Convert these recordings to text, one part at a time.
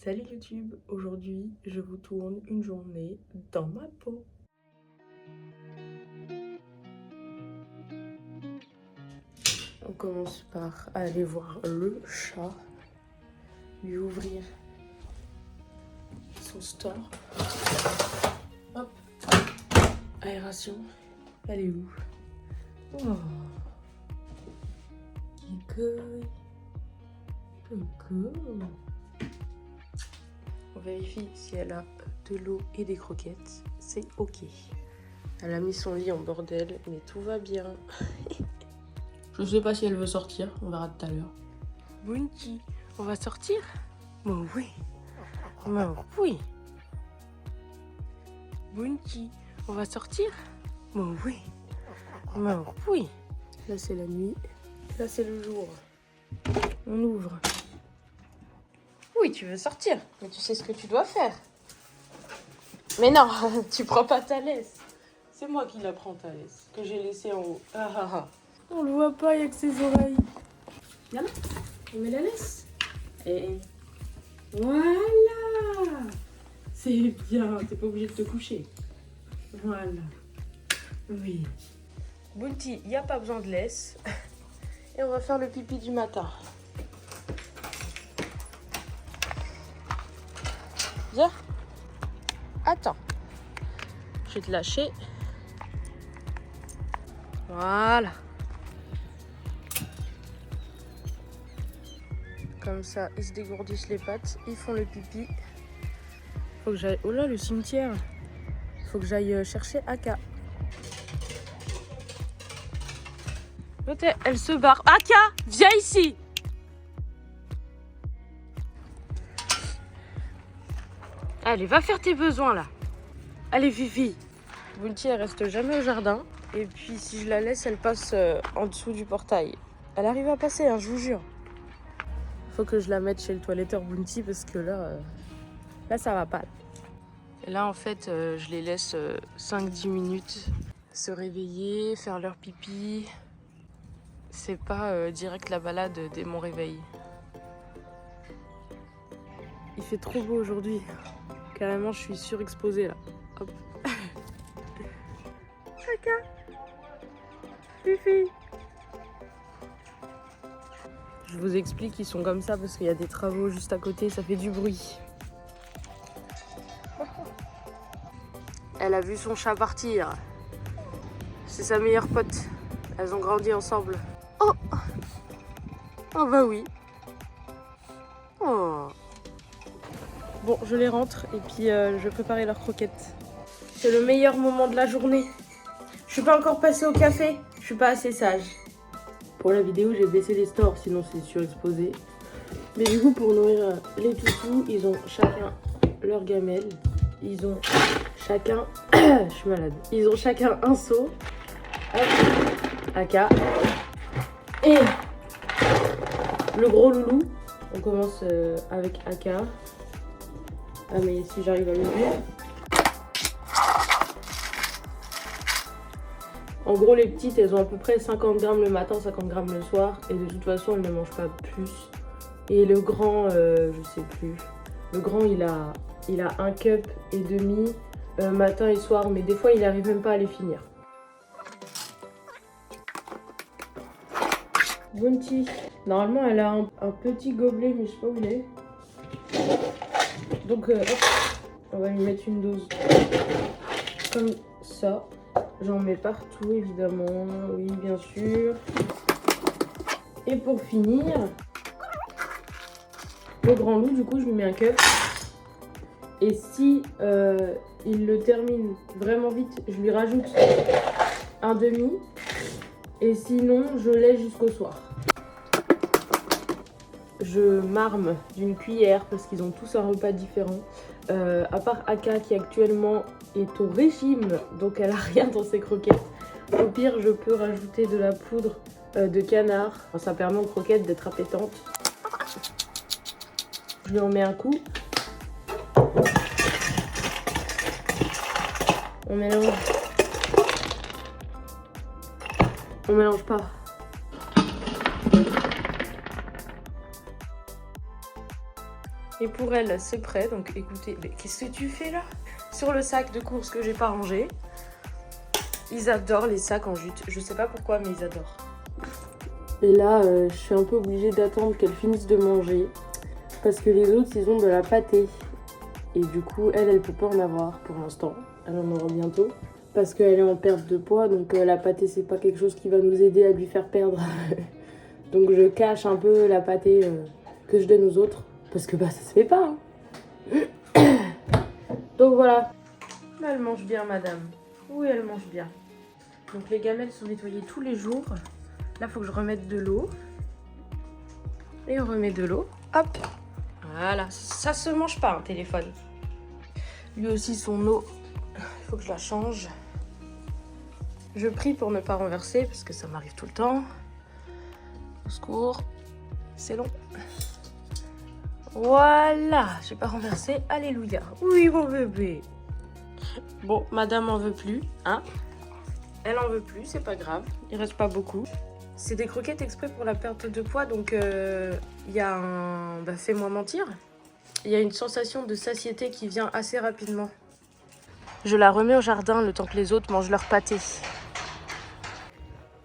Salut YouTube, aujourd'hui je vous tourne une journée dans ma peau. On commence par aller voir le chat, lui ouvrir son store. Hop, aération, elle est où? Oh, on vérifie si elle a de l'eau et des croquettes, c'est ok. Elle a mis son lit en bordel, mais tout va bien. Je sais pas si elle veut sortir, on verra tout à l'heure. Bounty, on va sortir? Bon oui. Bon oui. Bounty, on va sortir? Bon oui. Bon oui. Là c'est la nuit, là c'est le jour. On ouvre. Oui, tu veux sortir, mais tu sais ce que tu dois faire. Mais non, tu prends pas ta laisse. C'est moi qui la prends ta laisse, que j'ai laissée en haut. Ah, ah, ah. On le voit pas avec ses oreilles. Viens là, on met la laisse. Et voilà. C'est bien, t'es pas obligé de te coucher. Voilà. Oui. Bounty, il n'y a pas besoin de laisse. Et on va faire le pipi du matin. Viens. Attends. Je vais te lâcher. Voilà. Comme ça, ils se dégourdissent les pattes, ils font le pipi. Faut que j'aille... Oh là, le cimetière. Faut que j'aille chercher Aka. Elle se barre. Aka, viens ici. Allez, va faire tes besoins là. Allez, Fifi. Bounty, elle reste jamais au jardin. Et puis, si je la laisse, elle passe en dessous du portail. Elle arrive à passer, hein, je vous jure. Faut que je la mette chez le toiletteur Bounty parce que là ça va pas. Et là, en fait, je les laisse 5-10 minutes se réveiller, faire leur pipi. C'est pas direct la balade dès mon réveil. Il fait trop beau aujourd'hui. Carrément, je suis surexposée là. Hop. Aka. Fifi. Je vous explique, ils sont comme ça parce qu'il y a des travaux juste à côté, ça fait du bruit. Elle a vu son chat partir. C'est sa meilleure pote. Elles ont grandi ensemble. Oh! Oh bah oui. Oh. Bon, je les rentre et puis je vais préparer leurs croquettes. C'est le meilleur moment de la journée. Je suis pas encore passée au café. Je suis pas assez sage. Pour la vidéo, j'ai baissé les stores, sinon c'est surexposé. Mais du coup, pour nourrir les toutous, ils ont chacun leur gamelle. Ils ont chacun... Je suis malade. Ils ont chacun un seau. Hop. Aka. Et le gros loulou. On commence avec Aka. Ah, mais si j'arrive à l'ouvrir. En gros, les petites, elles ont à peu près 50 grammes le matin, 50 grammes le soir. Et de toute façon, elles ne mangent pas plus. Et le grand, je sais plus. Le grand, il a 1 cup et demi matin et soir. Mais des fois, il n'arrive même pas à les finir. Bounty. Normalement, elle a un petit gobelet, mais je sais pas où il est. Donc, hop, on va lui mettre une dose. Comme ça. J'en mets partout, évidemment. Oui, bien sûr. Et pour finir, le grand loup, du coup, je lui mets un cup. Et si il le termine vraiment vite, je lui rajoute un demi. Et sinon, je laisse jusqu'au soir. Je marme d'une cuillère parce qu'ils ont tous un repas différent. À part Aka qui actuellement est au régime, donc elle a rien dans ses croquettes. Au pire, je peux rajouter de la poudre de canard. Ça permet aux croquettes d'être appétantes. Je lui en mets un coup. On mélange. On mélange pas. Et pour elle, c'est prêt. Donc écoutez, mais qu'est-ce que tu fais là? Sur le sac de course que j'ai pas rangé. Ils adorent les sacs en jute. Je sais pas pourquoi, mais ils adorent. Et là, je suis un peu obligée d'attendre qu'elle finisse de manger. Parce que les autres, ils ont de la pâtée. Et du coup, elle peut pas en avoir pour l'instant. Elle en aura bientôt. Parce qu'elle est en perte de poids. Donc la pâtée, c'est pas quelque chose qui va nous aider à lui faire perdre. Donc je cache un peu la pâtée que je donne aux autres. Parce que bah ça se fait pas. Hein. Donc voilà. Elle mange bien, madame. Oui, elle mange bien. Donc les gamelles sont nettoyées tous les jours. Là, il faut que je remette de l'eau. Et on remet de l'eau. Hop. Voilà. Ça se mange pas, un téléphone. Lui aussi, son eau. Il faut que je la change. Je prie pour ne pas renverser parce que ça m'arrive tout le temps. Au secours. C'est long. Voilà. J'ai pas renversé. Alléluia. Oui, mon bébé. Bon, madame en veut plus. Hein? Elle en veut plus, c'est pas grave. Il reste pas beaucoup. C'est des croquettes exprès pour la perte de poids. Donc, il y a un... Bah, fais-moi mentir. Il y a une sensation de satiété qui vient assez rapidement. Je la remets au jardin le temps que les autres mangent leur pâté.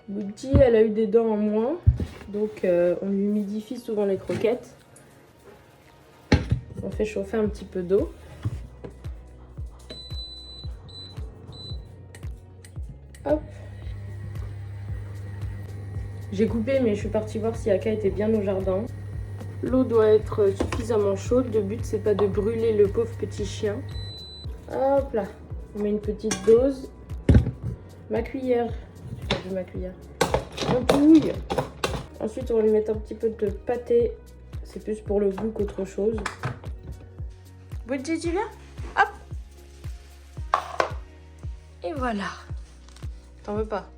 Bouti, elle a eu des dents en moins. Donc, on lui humidifie souvent les croquettes. On fait chauffer un petit peu d'eau. Hop. J'ai coupé, mais je suis partie voir si Aka était bien au jardin. L'eau doit être suffisamment chaude. Le but, c'est pas de brûler le pauvre petit chien. Hop là. On met une petite dose. Ma cuillère. J'ai perdu ma cuillère. Un pouille. Ensuite, on va lui mettre un petit peu de pâté. C'est plus pour le goût qu'autre chose. Bouti, tu viens? Hop. Et voilà. T'en veux pas?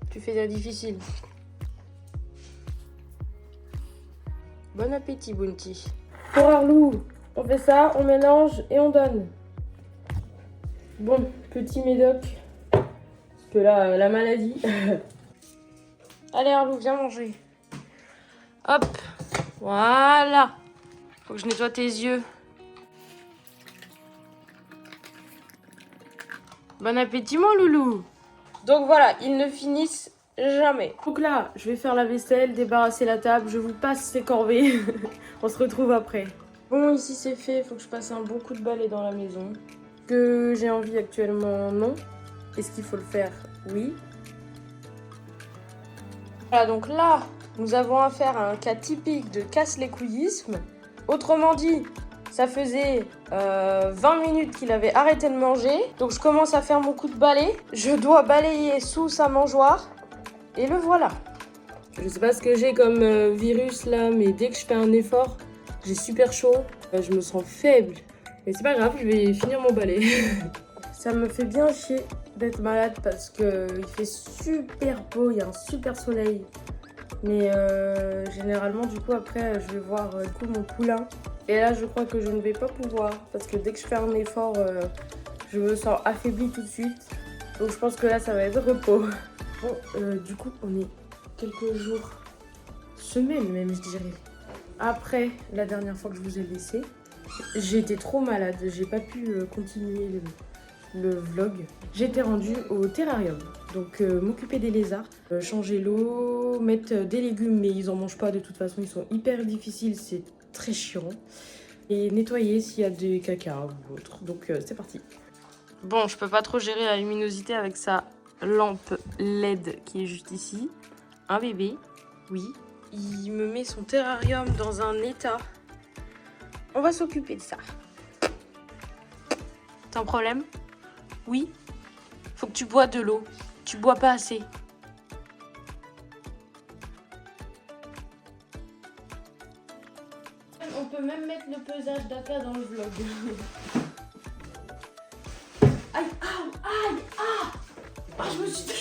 Tu fais ça difficile. Bon appétit, Bounty. Pour Arlou, on fait ça, on mélange et on donne. Bon, petit médoc. Parce que là, la maladie. Allez, Arlou, viens manger. Hop. Voilà. Faut que je nettoie tes yeux. Bon appétit, mon loulou. Donc voilà, ils ne finissent jamais. Donc là, je vais faire la vaisselle, débarrasser la table. Je vous passe ces corvées. On se retrouve après. Bon, ici c'est fait. Il faut que je passe un bon coup de balai dans la maison. Que j'ai envie actuellement, non. Est-ce qu'il faut le faire? Oui. Voilà, donc là, nous avons affaire à un cas typique de casse-les-couillisme. Autrement dit, ça faisait 20 minutes qu'il avait arrêté de manger. Donc je commence à faire mon coup de balai. Je dois balayer sous sa mangeoire. Et le voilà. Je sais pas ce que j'ai comme virus là, mais dès que je fais un effort, j'ai super chaud. Je me sens faible. Mais c'est pas grave, je vais finir mon balai. Ça me fait bien chier d'être malade parce qu'il fait super beau, il y a un super soleil. Mais généralement, du coup, après, je vais voir du coup, mon poulain. Et là, je crois que je ne vais pas pouvoir parce que dès que je fais un effort, je me sens affaiblie tout de suite. Donc je pense que là, ça va être repos. Bon, du coup, on est quelques jours, semaines même, je dirais. Après la dernière fois que je vous ai laissé, j'ai été trop malade. J'ai pas pu continuer le vlog. J'étais rendue au terrarium. Donc m'occuper des lézards, changer l'eau, mettre des légumes, mais ils en mangent pas de toute façon. Ils sont hyper difficiles, c'est très chiant. Et nettoyer s'il y a des caca ou autre. Donc c'est parti. Bon, je peux pas trop gérer la luminosité avec sa lampe LED qui est juste ici. Un bébé, oui. Il me met son terrarium dans un état. On va s'occuper de ça. T'as un problème? Oui. Faut que tu bois de l'eau. Tu bois pas assez. On peut même mettre le pesage d'Aka dans le vlog. Aïe, aïe, aïe, ah! Ah, je me suis fait...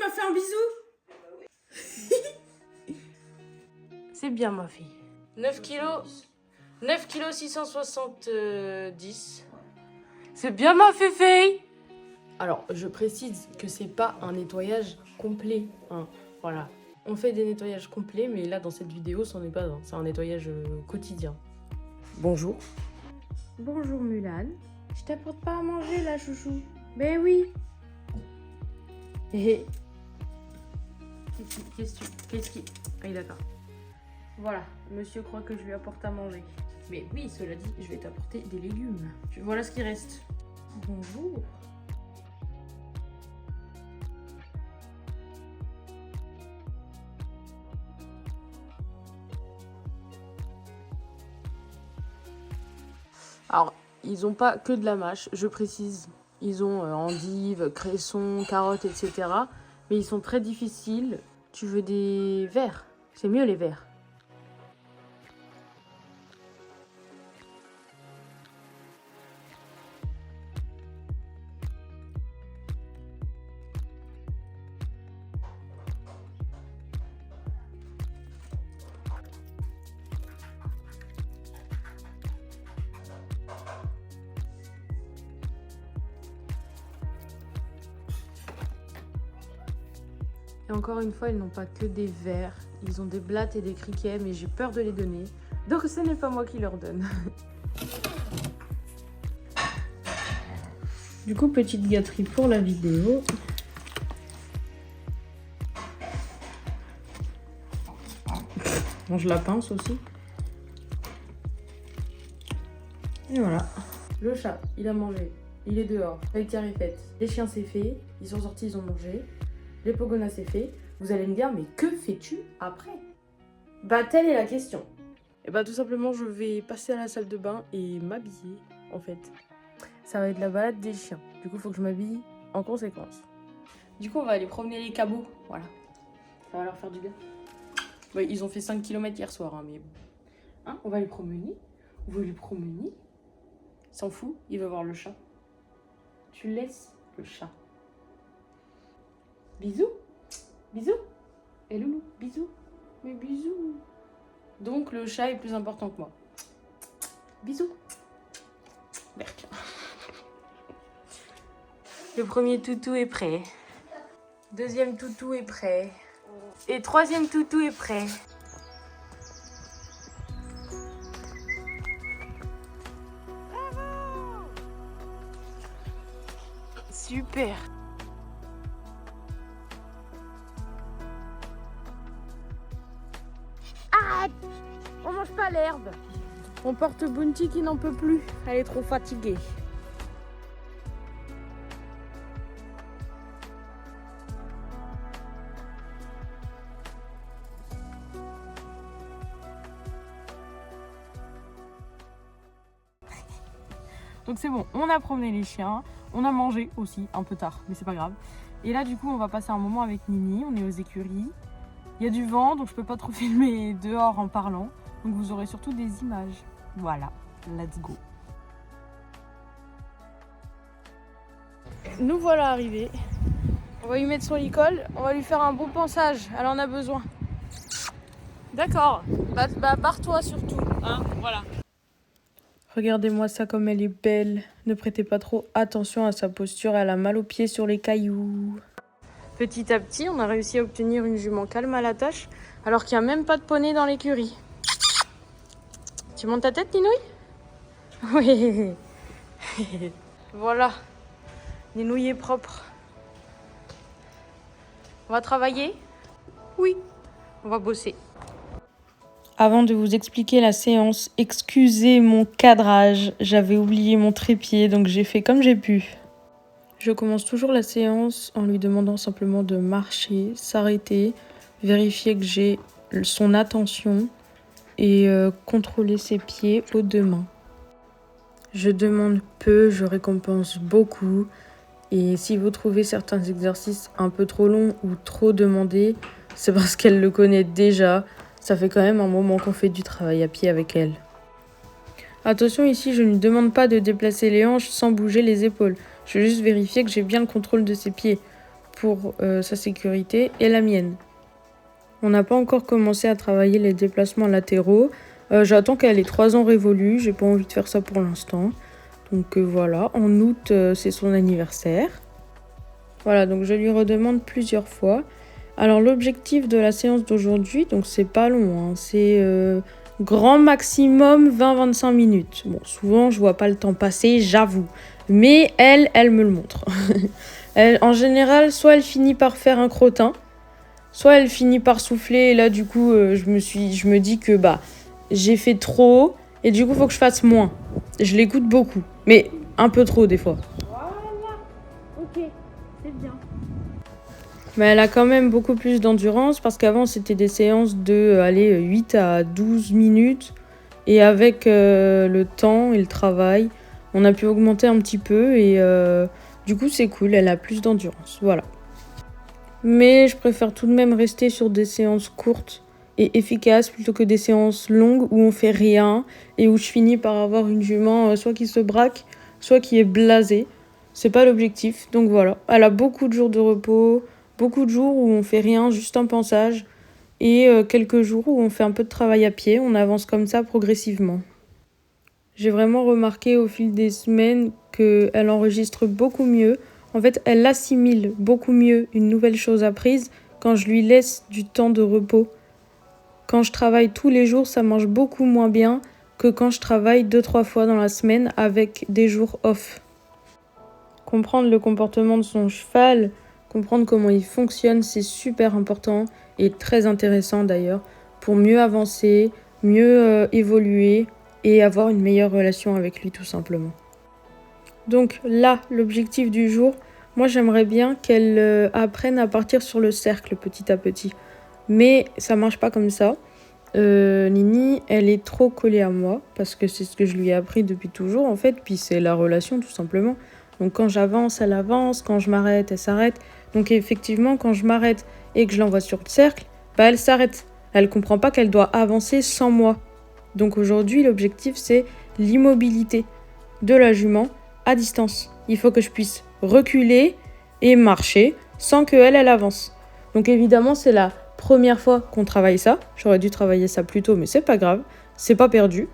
m'a fait un bisou. C'est bien ma fille. 9 kilos. 9 kilos 670. C'est bien ma féfé. Alors, je précise que c'est pas un nettoyage complet. Hein. Voilà. On fait des nettoyages complets, mais là, dans cette vidéo, c'en est pas un. C'est un nettoyage quotidien. Bonjour. Bonjour Mulan. Je t'apporte pas à manger là, chouchou. Ben oui. Hé. Qu'est-ce qui... Ah, d'accord. Voilà, monsieur croit que je lui apporte à manger. Mais oui, cela dit, je vais t'apporter des légumes. Voilà ce qui reste. Bonjour. Alors, ils n'ont pas que de la mâche, je précise. Ils ont endives, cressons, carottes, etc. Mais ils sont très difficiles. Tu veux des verts? C'est mieux les verts. Et encore une fois, ils n'ont pas que des vers. Ils ont des blattes et des criquets, mais j'ai peur de les donner. Donc ce n'est pas moi qui leur donne. Du coup, petite gâterie pour la vidéo. Mange la pince aussi. Et voilà. Le chat, il a mangé. Il est dehors. La litière est faite. Les chiens, c'est fait. Ils sont sortis, ils ont mangé. Les pogonas, c'est fait. Vous allez me dire, mais que fais-tu après? Bah, telle est la question. Et bah, tout simplement, je vais passer à la salle de bain et m'habiller, en fait. Ça va être la balade des chiens. Du coup, il faut que je m'habille en conséquence. Du coup, on va aller promener les cabots. Voilà. Ça va leur faire du bien. Ouais, ils ont fait 5 km hier soir, hein, mais bon. Hein, on va les promener. On va les promener. Il s'en fout, il veut voir le chat. Tu laisses le chat. Bisous. Bisous. Et loulou, bisous. Mais bisous. Donc le chat est plus important que moi. Bisous. Berk. Le premier toutou est prêt. Deuxième toutou est prêt. Et troisième toutou est prêt. Super. Arrête! On mange pas l'herbe. On porte Bounty qui n'en peut plus. Elle est trop fatiguée. Donc c'est bon, on a promené les chiens, on a mangé aussi, un peu tard, mais c'est pas grave. Et là du coup on va passer un moment avec Nini, on est aux écuries. Il y a du vent, donc je peux pas trop filmer dehors en parlant. Donc vous aurez surtout des images. Voilà, let's go. Nous voilà arrivés. On va lui mettre son licol, on va lui faire un bon pansage, elle en a besoin. D'accord, bah barre-toi surtout, hein, voilà. Regardez-moi ça comme elle est belle. Ne prêtez pas trop attention à sa posture, elle a mal aux pieds sur les cailloux. Petit à petit, on a réussi à obtenir une jument calme à la tâche, alors qu'il n'y a même pas de poney dans l'écurie. Tu montes ta tête, Ninouille? Oui. Voilà. Ninouille est propre. On va travailler? Oui. On va bosser. Avant de vous expliquer la séance, excusez mon cadrage. J'avais oublié mon trépied, donc j'ai fait comme j'ai pu. Je commence toujours la séance en lui demandant simplement de marcher, s'arrêter, vérifier que j'ai son attention et contrôler ses pieds aux deux mains. Je demande peu, je récompense beaucoup. Et si vous trouvez certains exercices un peu trop longs ou trop demandés, c'est parce qu'elle le connaît déjà. Ça fait quand même un moment qu'on fait du travail à pied avec elle. Attention, ici, je ne demande pas de déplacer les hanches sans bouger les épaules. Je veux juste vérifier que j'ai bien le contrôle de ses pieds. pour sa sécurité et la mienne. On n'a pas encore commencé à travailler les déplacements latéraux. J'attends qu'elle ait 3 ans révolus, j'ai pas envie de faire ça pour l'instant. Donc voilà, en août, c'est son anniversaire. Voilà, donc je lui redemande plusieurs fois. Alors l'objectif de la séance d'aujourd'hui, donc c'est pas long, hein, c'est grand maximum 20-25 minutes. Bon, souvent je vois pas le temps passer, j'avoue. Mais elle me le montre. En général, soit elle finit par faire un crottin, soit elle finit par souffler. Et là, du coup, je me dis que j'ai fait trop et du coup, faut que je fasse moins. Je l'écoute beaucoup, mais un peu trop des fois. Voilà, ok, c'est bien. Mais elle a quand même beaucoup plus d'endurance parce qu'avant, c'était des séances de 8 à 12 minutes. Et avec le temps et le travail, on a pu augmenter un petit peu et du coup, c'est cool, elle a plus d'endurance. Voilà. Mais je préfère tout de même rester sur des séances courtes et efficaces plutôt que des séances longues où on fait rien et où je finis par avoir une jument soit qui se braque, soit qui est blasée. C'est pas l'objectif, donc voilà. Elle a beaucoup de jours de repos, beaucoup de jours où on fait rien, juste un pansage, et quelques jours où on fait un peu de travail à pied. On avance comme ça progressivement. J'ai vraiment remarqué au fil des semaines qu'elle enregistre beaucoup mieux. En fait, elle assimile beaucoup mieux une nouvelle chose apprise quand je lui laisse du temps de repos. Quand je travaille tous les jours, ça marche beaucoup moins bien que quand je travaille 2-3 fois dans la semaine avec des jours off. Comprendre le comportement de son cheval, comprendre comment il fonctionne, c'est super important et très intéressant d'ailleurs pour mieux avancer, mieux évoluer et avoir une meilleure relation avec lui tout simplement. Donc là, l'objectif du jour, moi j'aimerais bien qu'elle apprenne à partir sur le cercle petit à petit. Mais ça marche pas comme ça. Nini, elle est trop collée à moi parce que c'est ce que je lui ai appris depuis toujours en fait, puis c'est la relation tout simplement. Donc quand j'avance, elle avance, quand je m'arrête, elle s'arrête. Donc effectivement, quand je m'arrête et que je l'envoie sur le cercle, elle s'arrête. Elle comprend pas qu'elle doit avancer sans moi. Donc aujourd'hui, l'objectif c'est l'immobilité de la jument à distance. Il faut que je puisse reculer et marcher sans qu'elle avance. Donc évidemment, c'est la première fois qu'on travaille ça. J'aurais dû travailler ça plus tôt, mais c'est pas grave. C'est pas perdu.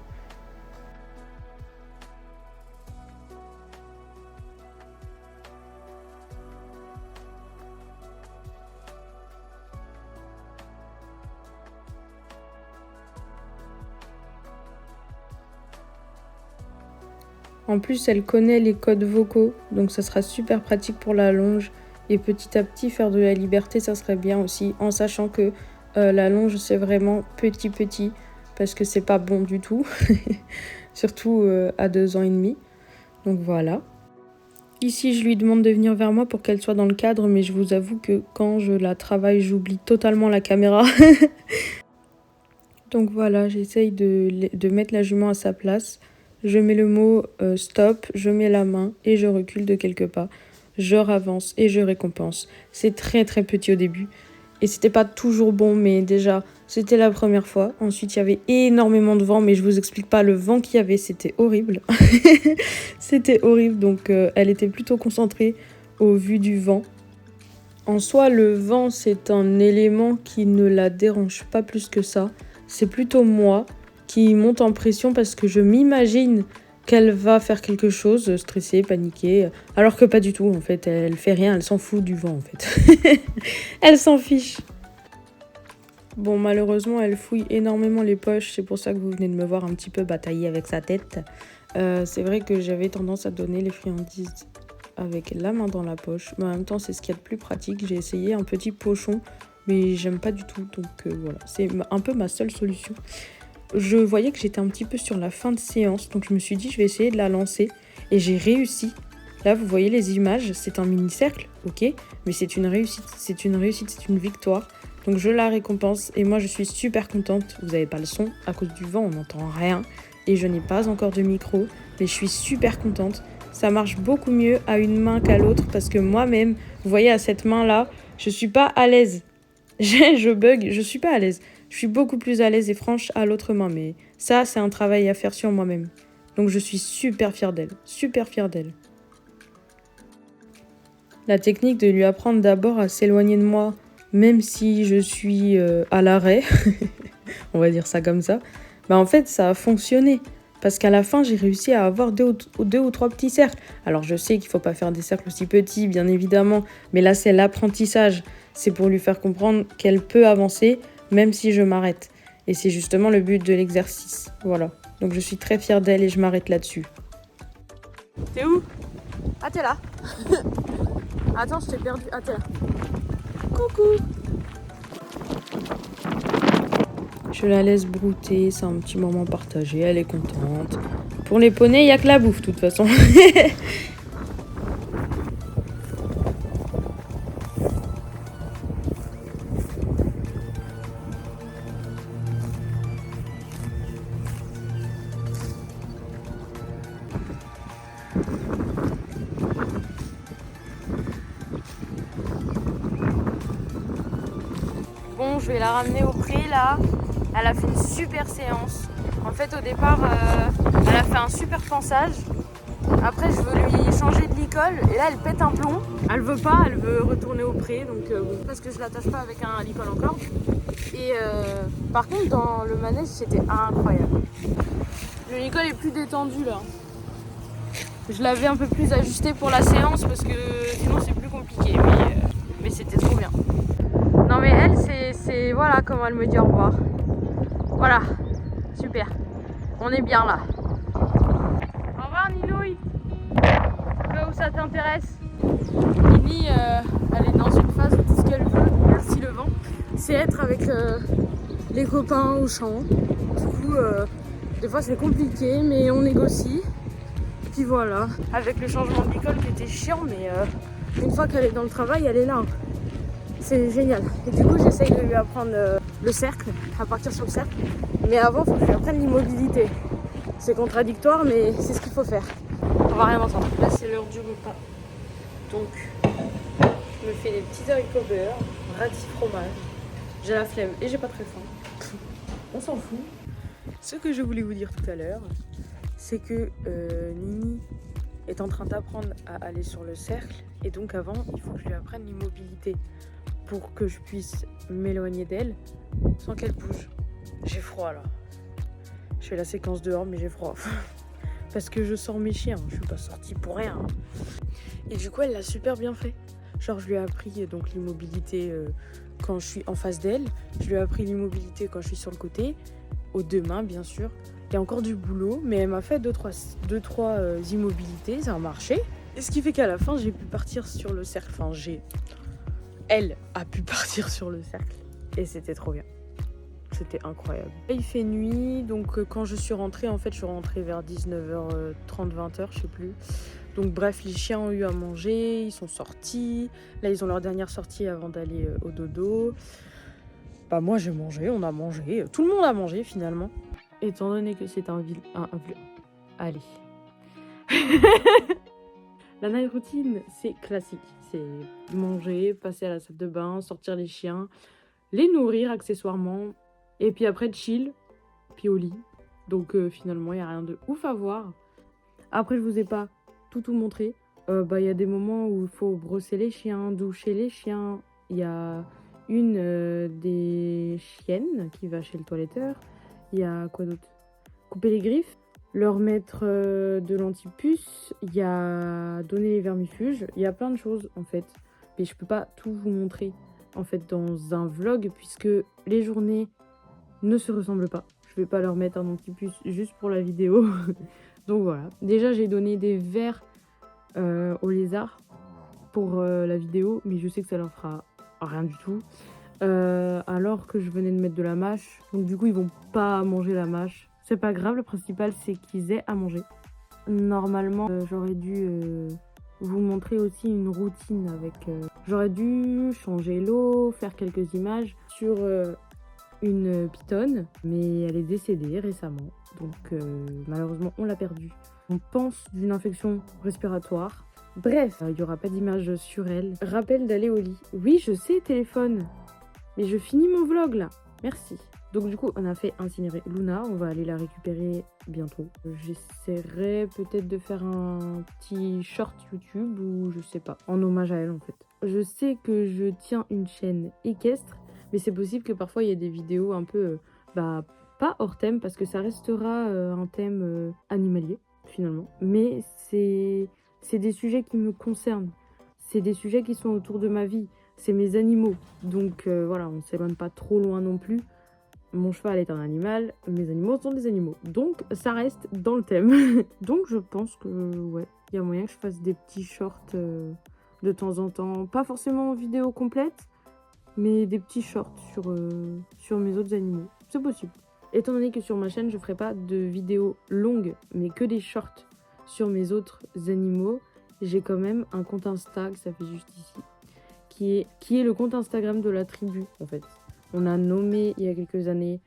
En plus, elle connaît les codes vocaux, donc ça sera super pratique pour la longe. Et petit à petit, faire de la liberté, ça serait bien aussi, en sachant que la longe, c'est vraiment petit, parce que c'est pas bon du tout, surtout à 2 ans et demi. Donc voilà. Ici, je lui demande de venir vers moi pour qu'elle soit dans le cadre, mais je vous avoue que quand je la travaille, j'oublie totalement la caméra. Donc voilà, j'essaye de mettre la jument à sa place. Je mets le mot stop, je mets la main et je recule de quelques pas. Je ravance et je récompense. C'est très très petit au début. Et c'était pas toujours bon, mais déjà, c'était la première fois. Ensuite, il y avait énormément de vent, mais je vous explique pas le vent qu'il y avait, c'était horrible. C'était horrible, donc elle était plutôt concentrée au vu du vent. En soi, le vent, c'est un élément qui ne la dérange pas plus que ça. C'est plutôt moi qui monte en pression parce que je m'imagine qu'elle va faire quelque chose, stressée, paniquée, alors que pas du tout, en fait. Elle fait rien, elle s'en fout du vent, en fait. Elle s'en fiche. Bon, malheureusement, elle fouille énormément les poches, c'est pour ça que vous venez de me voir un petit peu batailler avec sa tête. C'est vrai que j'avais tendance à donner les friandises avec la main dans la poche, mais en même temps, c'est ce qu'il y a de plus pratique. J'ai essayé un petit pochon, mais j'aime pas du tout, donc voilà, c'est un peu ma seule solution. Je voyais que j'étais un petit peu sur la fin de séance, donc je me suis dit je vais essayer de la lancer et j'ai réussi. Là vous voyez les images, c'est un mini-cercle, ok, mais c'est une réussite, c'est une victoire. Donc je la récompense et moi je suis super contente. Vous n'avez pas le son à cause du vent, on n'entend rien et je n'ai pas encore de micro, mais je suis super contente. Ça marche beaucoup mieux à une main qu'à l'autre parce que moi-même, vous voyez à cette main-là, je suis pas à l'aise. Je bug, je suis pas à l'aise. Je suis beaucoup plus à l'aise et franche à l'autre main, mais ça, c'est un travail à faire sur moi-même. Donc je suis super fière d'elle, super fière d'elle. la technique de lui apprendre d'abord à s'éloigner de moi, même si je suis à l'arrêt, on va dire ça comme ça, bah en fait ça a fonctionné. Parce qu'à la fin, j'ai réussi à avoir deux ou trois petits cercles. Alors je sais qu'il ne faut pas faire des cercles aussi petits, bien évidemment, mais là c'est l'apprentissage. C'est pour lui faire comprendre qu'elle peut avancer, même si je m'arrête. Et c'est justement le but de l'exercice. Voilà. Donc je suis très fière d'elle et je m'arrête là-dessus. T'es où? Ah, t'es là. Attends, je t'ai perdu. Ah, t'es là. Coucou. Je la laisse brouter, c'est un petit moment partagé, elle est contente. Pour les poneys, il n'y a que la bouffe, de toute façon. Bon, je vais la ramener au pré là. Elle a fait une super séance. En fait, au départ, elle a fait un super pansage. Après, je veux lui changer de licol. Et là, elle pète un plomb. Elle veut pas, elle veut retourner au pré. Donc, bon, parce que je l'attache pas avec un licol encore. Et par contre, dans le manège, c'était incroyable. Le licol est plus détendu là. Je l'avais un peu plus ajusté pour la séance parce que sinon c'est plus compliqué. Mais c'était trop bien. Non mais elle, c'est voilà comment elle me dit au revoir. Voilà, super. On est bien là. Au revoir Ninouille. Là où ça t'intéresse. Nini, elle est dans une phase où tout ce qu'elle veut, merci le vent, c'est être avec les copains au champ. Du coup, des fois c'est compliqué, mais on négocie. Puis voilà, avec le changement de l'école qui était chiant, mais une fois qu'elle est dans le travail, elle est là. C'est génial. Et du coup, j'essaye de lui apprendre le cercle, à partir sur le cercle. Mais avant, il faut que je lui apprenne l'immobilité. C'est contradictoire, mais c'est ce qu'il faut faire. On va rien entendre. Là, c'est l'heure du repas. Donc, je me fais des petits haricots beurre, radis fromage. J'ai la flemme et j'ai pas très faim. On s'en fout. Ce que je voulais vous dire tout à l'heure, c'est que Nini est en train d'apprendre à aller sur le cercle. Et donc avant, il faut que je lui apprenne l'immobilité pour que je puisse m'éloigner d'elle sans qu'elle bouge. J'ai froid là. Je fais la séquence dehors mais j'ai froid. Parce que je sors mes chiens, je suis pas sortie pour rien. Et du coup elle l'a super bien fait. Genre je lui ai appris donc l'immobilité quand je suis en face d'elle. Je lui ai appris l'immobilité quand je suis sur le côté. Aux deux mains bien sûr. Il y a encore du boulot mais elle m'a fait deux trois immobilités, ça a marché. Et ce qui fait qu'à la fin j'ai pu partir sur le cercle. Enfin elle a pu partir sur le cercle et c'était trop bien. C'était incroyable. Il fait nuit, donc quand je suis rentrée, en fait, je suis rentrée vers 19h30, 20h, je sais plus. Donc bref, les chiens ont eu à manger, ils sont sortis. Là, ils ont leur dernière sortie avant d'aller au dodo. Bah moi, j'ai mangé, on a mangé. Tout le monde a mangé finalement. Étant donné que c'est Allez. La night routine, c'est classique. C'est manger, passer à la salle de bain, sortir les chiens, les nourrir accessoirement, et puis après chill, puis au lit. Donc finalement, il n'y a rien de ouf à voir. Après, je vous ai pas tout montré. Y a des moments où il faut brosser les chiens, doucher les chiens. Il y a une des chiennes qui va chez le toiletteur. Il y a quoi d'autre? Couper les griffes. Leur mettre de l'antipuce, il y a donner les vermifuges, il y a plein de choses en fait. Mais je peux pas tout vous montrer en fait dans un vlog puisque les journées ne se ressemblent pas. Je vais pas leur mettre un antipuce juste pour la vidéo. Donc voilà. Déjà j'ai donné des vers aux lézards pour la vidéo, mais je sais que ça leur fera rien du tout. Alors que je venais de mettre de la mâche, donc du coup ils vont pas manger la mâche. C'est pas grave, le principal c'est qu'ils aient à manger. Normalement, j'aurais dû vous montrer aussi une routine avec... j'aurais dû changer l'eau, faire quelques images sur une pitonne, mais elle est décédée récemment. Donc malheureusement, on l'a perdue. On pense d'une infection respiratoire. Bref, il n'y aura pas d'image sur elle. Rappel d'aller au lit. Oui, je sais, téléphone. Mais je finis mon vlog là. Merci. Donc du coup, on a fait incinérer Luna, on va aller la récupérer bientôt. J'essaierai peut-être de faire un petit short YouTube ou je sais pas, en hommage à elle en fait. Je sais que je tiens une chaîne équestre, mais c'est possible que parfois il y ait des vidéos un peu, pas hors thème, parce que ça restera un thème animalier finalement. Mais c'est des sujets qui me concernent, c'est des sujets qui sont autour de ma vie, c'est mes animaux. Donc voilà, on s'éloigne pas trop loin non plus. Mon cheval est un animal, mes animaux sont des animaux. Donc, ça reste dans le thème. Donc, je pense que, ouais, il y a moyen que je fasse des petits shorts de temps en temps. Pas forcément en vidéo complète, mais des petits shorts sur mes autres animaux. C'est possible. Étant donné que sur ma chaîne, je ferai pas de vidéos longues, mais que des shorts sur mes autres animaux, j'ai quand même un compte Insta, que ça fait juste ici, qui est le compte Instagram de la tribu, en fait. On a nommé il y a quelques années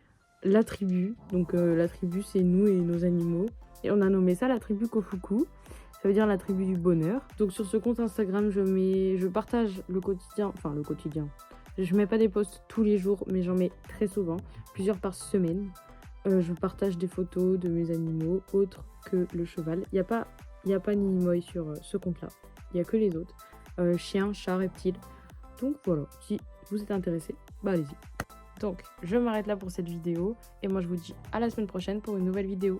la tribu. Donc la tribu, c'est nous et nos animaux. Et on a nommé ça la tribu Kofuku. Ça veut dire la tribu du bonheur. Donc sur ce compte Instagram, je partage le quotidien. Enfin, le quotidien. Je mets pas des posts tous les jours, mais j'en mets très souvent. Plusieurs par semaine. Je partage des photos de mes animaux, autres que le cheval. Il n'y a pas Ninimoy sur ce compte-là. Il n'y a que les autres. Chiens, chats, reptiles. Donc voilà, si vous êtes intéressé, bah allez-y. Donc, je m'arrête là pour cette vidéo et moi je vous dis à la semaine prochaine pour une nouvelle vidéo.